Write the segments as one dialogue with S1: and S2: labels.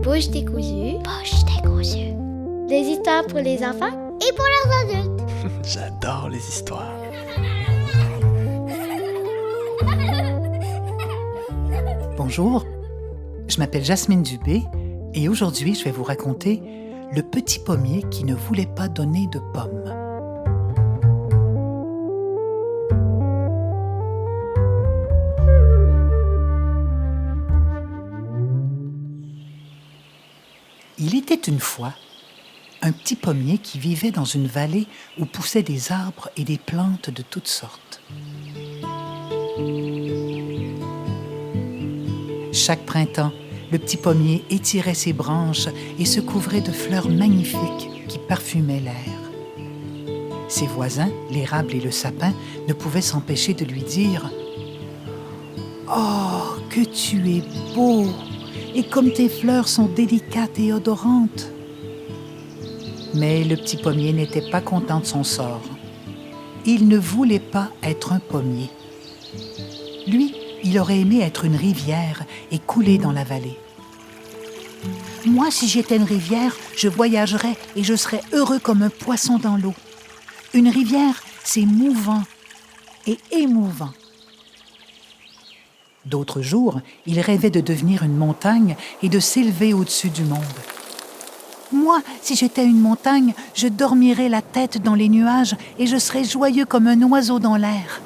S1: Bouche décousue.
S2: Bouche décousue.
S1: Des histoires pour les enfants
S2: Et pour leurs adultes.
S3: J'adore les histoires.
S4: Bonjour, je m'appelle Jasmine Dubé et aujourd'hui je vais vous raconter Le petit pommier qui ne voulait pas donner de pommes. Il était une fois un petit pommier qui vivait dans une vallée où poussaient des arbres et des plantes de toutes sortes. Chaque printemps, le petit pommier étirait ses branches et se couvrait de fleurs magnifiques qui parfumaient l'air. Ses voisins, l'érable et le sapin, ne pouvaient s'empêcher de lui dire « Oh, que tu es beau! Et comme tes fleurs sont délicates et odorantes! » Mais le petit pommier n'était pas content de son sort. Il ne voulait pas être un pommier. Lui, il aurait aimé être une rivière et couler dans la vallée. « Moi, si j'étais une rivière, je voyagerais et je serais heureux comme un poisson dans l'eau. Une rivière, c'est mouvant et émouvant. » D'autres jours, il rêvait de devenir une montagne et de s'élever au-dessus du monde. « Moi, si j'étais une montagne, je dormirais la tête dans les nuages et je serais joyeux comme un oiseau dans l'air.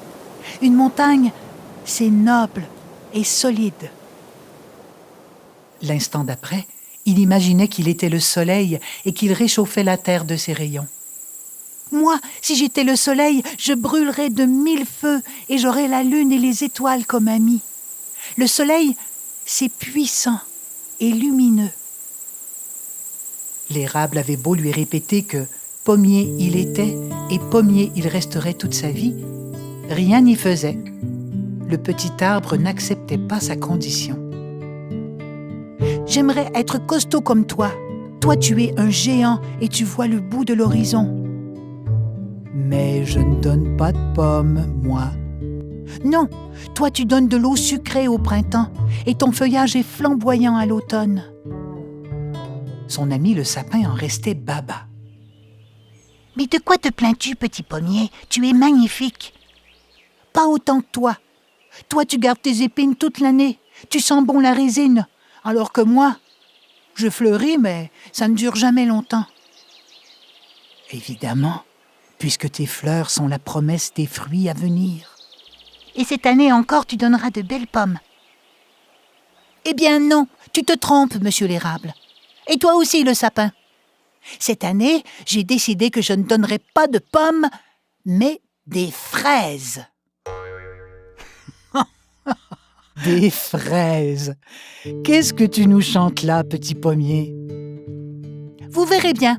S4: Une montagne, c'est noble et solide. » L'instant d'après, il imaginait qu'il était le soleil et qu'il réchauffait la terre de ses rayons. « Moi, si j'étais le soleil, je brûlerais de 1000 feux et j'aurais la lune et les étoiles comme amis. Le soleil, c'est puissant et lumineux. » L'érable avait beau lui répéter que pommier il était et pommier il resterait toute sa vie, rien n'y faisait. Le petit arbre n'acceptait pas sa condition. « J'aimerais être costaud comme toi. Toi, tu es un géant et tu vois le bout de l'horizon. »« Mais je ne donne pas de pommes, moi. »« Non, toi, tu donnes de l'eau sucrée au printemps et ton feuillage est flamboyant à l'automne. » Son ami le sapin en restait baba. « Mais de quoi te plains-tu, petit pommier? Tu es magnifique. »« Pas autant que toi. Toi, tu gardes tes épines toute l'année. Tu sens bon la résine. Alors que moi, je fleuris, mais ça ne dure jamais longtemps. »« Évidemment, puisque tes fleurs sont la promesse des fruits à venir. »« Et cette année encore, tu donneras de belles pommes. »« Eh bien non, tu te trompes, monsieur l'érable. Et toi aussi, le sapin. Cette année, j'ai décidé que je ne donnerai pas de pommes, mais des fraises. » Des fraises. Qu'est-ce que tu nous chantes là, petit pommier? Vous verrez bien.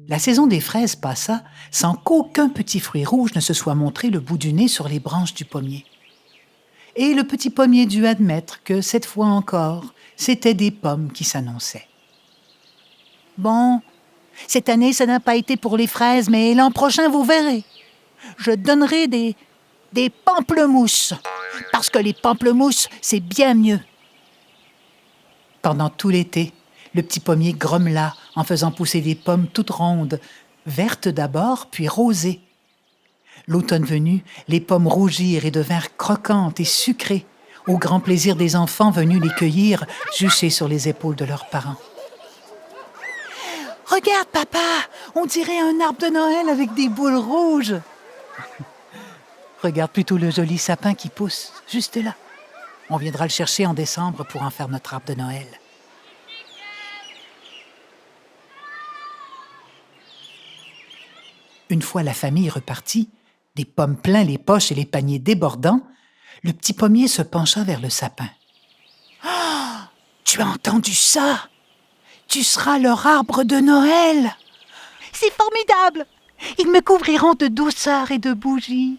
S4: La saison des fraises passa sans qu'aucun petit fruit rouge ne se soit montré le bout du nez sur les branches du pommier. Et le petit pommier dut admettre que, cette fois encore, c'étaient des pommes qui s'annonçaient. « Bon, cette année, ça n'a pas été pour les fraises, mais l'an prochain, vous verrez. Je donnerai des pamplemousses, parce que les pamplemousses, c'est bien mieux. » Pendant tout l'été, le petit pommier grommela en faisant pousser des pommes toutes rondes, vertes d'abord, puis rosées. L'automne venu, les pommes rougirent et devinrent croquantes et sucrées, au grand plaisir des enfants venus les cueillir, juchés sur les épaules de leurs parents. « Regarde, papa, on dirait un arbre de Noël avec des boules rouges. » Regarde plutôt le joli sapin qui pousse, juste là. On viendra le chercher en décembre pour en faire notre arbre de Noël. Une fois la famille repartie, des pommes plein les poches et les paniers débordants, le petit pommier se pencha vers le sapin. « Ah, tu as entendu ça? Tu seras leur arbre de Noël! C'est formidable! Ils me couvriront de douceur et de bougies.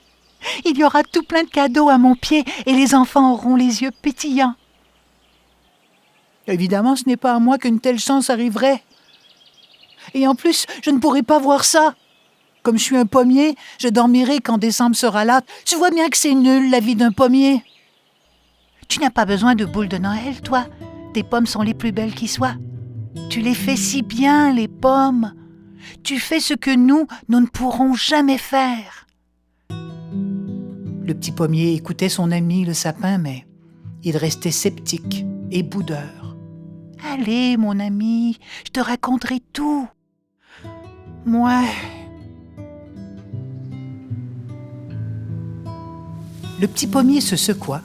S4: Il y aura tout plein de cadeaux à mon pied et les enfants auront les yeux pétillants. » Évidemment, ce n'est pas à moi qu'une telle chance arriverait. Et en plus, je ne pourrai pas voir ça. Comme je suis un pommier, je dormirai quand décembre sera là. Tu vois bien que c'est nul, la vie d'un pommier. Tu n'as pas besoin de boules de Noël, toi. Tes pommes sont les plus belles qui soient. Tu les fais si bien, les pommes. Tu fais ce que nous ne pourrons jamais faire. Le petit pommier écoutait son ami le sapin, mais il restait sceptique et boudeur. « Allez, mon ami, je te raconterai tout. » « Moi... » Le petit pommier se secoua,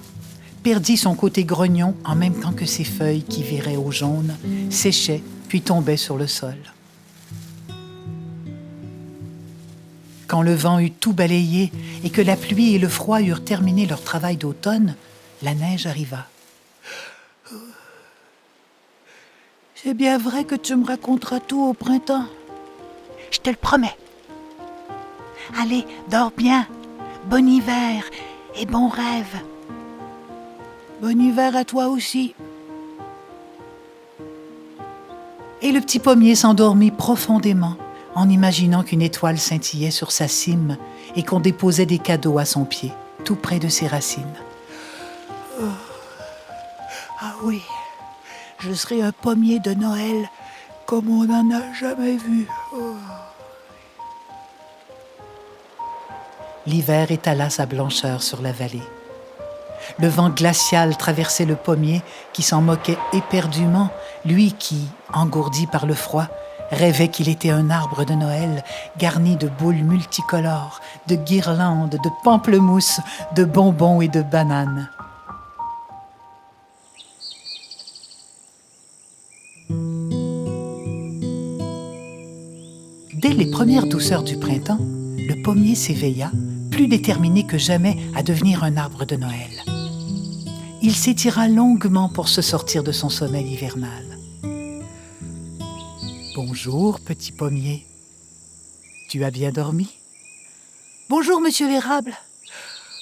S4: perdit son côté grognon en même temps que ses feuilles qui viraient au jaune, séchaient puis tombaient sur le sol. Quand le vent eut tout balayé et que la pluie et le froid eurent terminé leur travail d'automne, la neige arriva. « C'est bien vrai que tu me raconteras tout au printemps. Je te le promets. Allez, dors bien. Bon hiver et bon rêve. Bon hiver à toi aussi. » Et le petit pommier s'endormit profondément en imaginant qu'une étoile scintillait sur sa cime et qu'on déposait des cadeaux à son pied, tout près de ses racines. Oh. Ah oui, je serai un pommier de Noël comme on n'en a jamais vu. Oh. L'hiver étala sa blancheur sur la vallée. Le vent glacial traversait le pommier qui s'en moquait éperdument, lui qui, engourdi par le froid, rêvait qu'il était un arbre de Noël garni de boules multicolores, de guirlandes, de pamplemousses, de bonbons et de bananes. Dès les premières douceurs du printemps, le pommier s'éveilla, plus déterminé que jamais à devenir un arbre de Noël. Il s'étira longuement pour se sortir de son sommeil hivernal. « Bonjour, petit pommier. Tu as bien dormi? »« Bonjour, monsieur l'érable.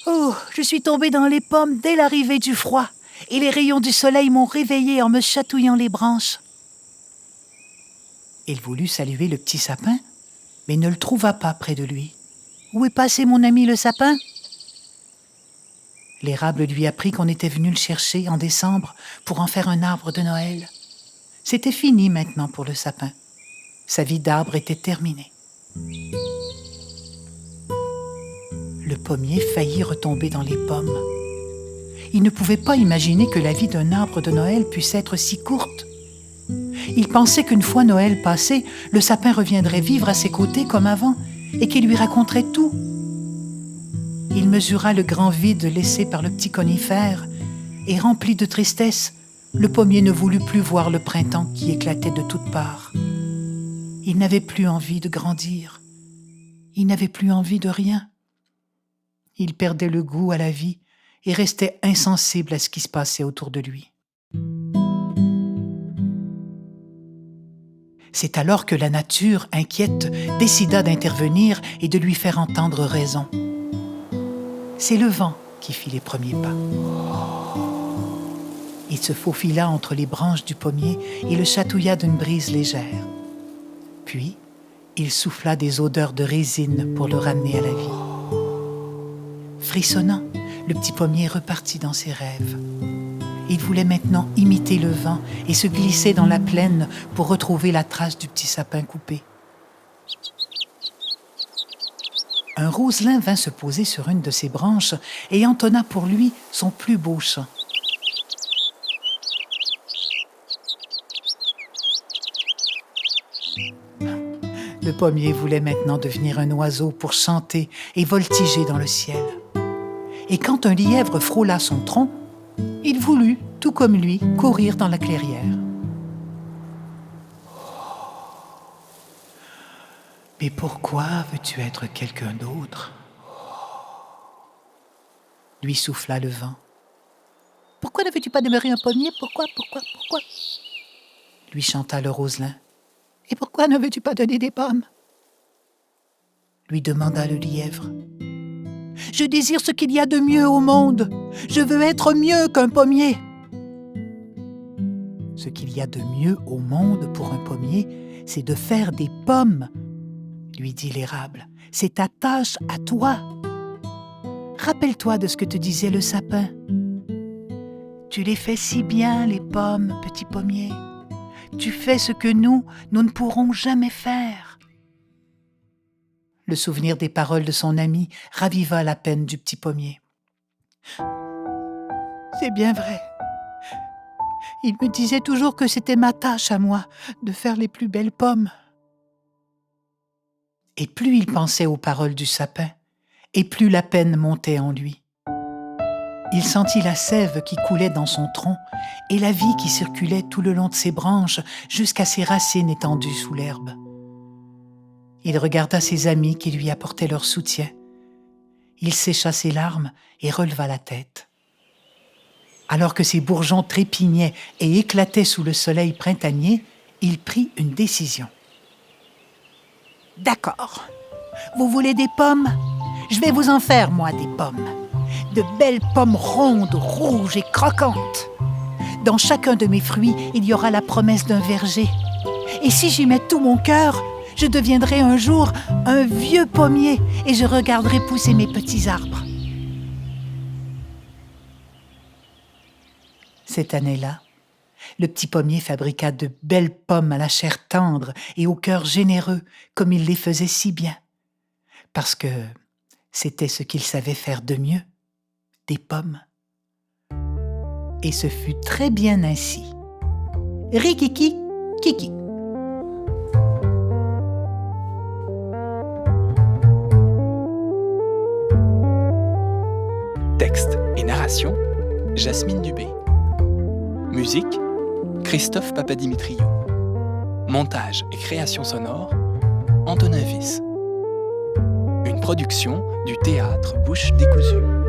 S4: Oh, je suis tombé dans les pommes dès l'arrivée du froid, et les rayons du soleil m'ont réveillé en me chatouillant les branches. » Il voulut saluer le petit sapin, mais ne le trouva pas près de lui. « Où est passé mon ami le sapin? » L'érable lui apprit qu'on était venu le chercher en décembre pour en faire un arbre de Noël. C'était fini maintenant pour le sapin. Sa vie d'arbre était terminée. Le pommier faillit retomber dans les pommes. Il ne pouvait pas imaginer que la vie d'un arbre de Noël puisse être si courte. Il pensait qu'une fois Noël passé, le sapin reviendrait vivre à ses côtés comme avant et qu'il lui raconterait tout. Il mesura le grand vide laissé par le petit conifère et, rempli de tristesse, le pommier ne voulut plus voir le printemps qui éclatait de toutes parts. Il n'avait plus envie de grandir. Il n'avait plus envie de rien. Il perdait le goût à la vie et restait insensible à ce qui se passait autour de lui. C'est alors que la nature, inquiète, décida d'intervenir et de lui faire entendre raison. C'est le vent qui fit les premiers pas. Il se faufila entre les branches du pommier et le chatouilla d'une brise légère. Puis, il souffla des odeurs de résine pour le ramener à la vie. Frissonnant, le petit pommier repartit dans ses rêves. Il voulait maintenant imiter le vent et se glisser dans la plaine pour retrouver la trace du petit sapin coupé. Un roselin vint se poser sur une de ses branches et entonna pour lui son plus beau chant. Le pommier voulait maintenant devenir un oiseau pour chanter et voltiger dans le ciel. Et quand un lièvre frôla son tronc, il voulut, tout comme lui, courir dans la clairière. « Mais pourquoi veux-tu être quelqu'un d'autre ?» lui souffla le vent. « Pourquoi ne veux-tu pas demeurer un pommier? Pourquoi? Lui chanta le roselin. « Et pourquoi ne veux-tu pas donner des pommes ?» lui demanda le lièvre. « Je désire ce qu'il y a de mieux au monde. Je veux être mieux qu'un pommier. » Ce qu'il y a de mieux au monde pour un pommier, c'est de faire des pommes, lui dit l'érable. C'est ta tâche à toi. Rappelle-toi de ce que te disait le sapin. Tu les fais si bien, les pommes, petit pommier. Tu fais ce que nous ne pourrons jamais faire. Le souvenir des paroles de son ami raviva la peine du petit pommier. C'est bien vrai. Il me disait toujours que c'était ma tâche à moi de faire les plus belles pommes. Et plus il pensait aux paroles du sapin, et plus la peine montait en lui. Il sentit la sève qui coulait dans son tronc et la vie qui circulait tout le long de ses branches jusqu'à ses racines étendues sous l'herbe. Il regarda ses amis qui lui apportaient leur soutien. Il sécha ses larmes et releva la tête. Alors que ses bourgeons trépignaient et éclataient sous le soleil printanier, il prit une décision. « D'accord, vous voulez des pommes ? Je vais vous en faire, moi, des pommes. De belles pommes rondes, rouges et croquantes. Dans chacun de mes fruits, il y aura la promesse d'un verger. Et si j'y mets tout mon cœur, je deviendrai un jour un vieux pommier et je regarderai pousser mes petits arbres. » Cette année-là, le petit pommier fabriqua de belles pommes à la chair tendre et au cœur généreux, comme il les faisait si bien. Parce que c'était ce qu'il savait faire de mieux, des pommes. Et ce fut très bien ainsi. Rikiki, kiki.
S3: Texte et narration, Jasmine Dubé. Musique, Christophe Papadimitriou. Montage et création sonore, Antonin Wyss. Une production du théâtre Bouche décousue.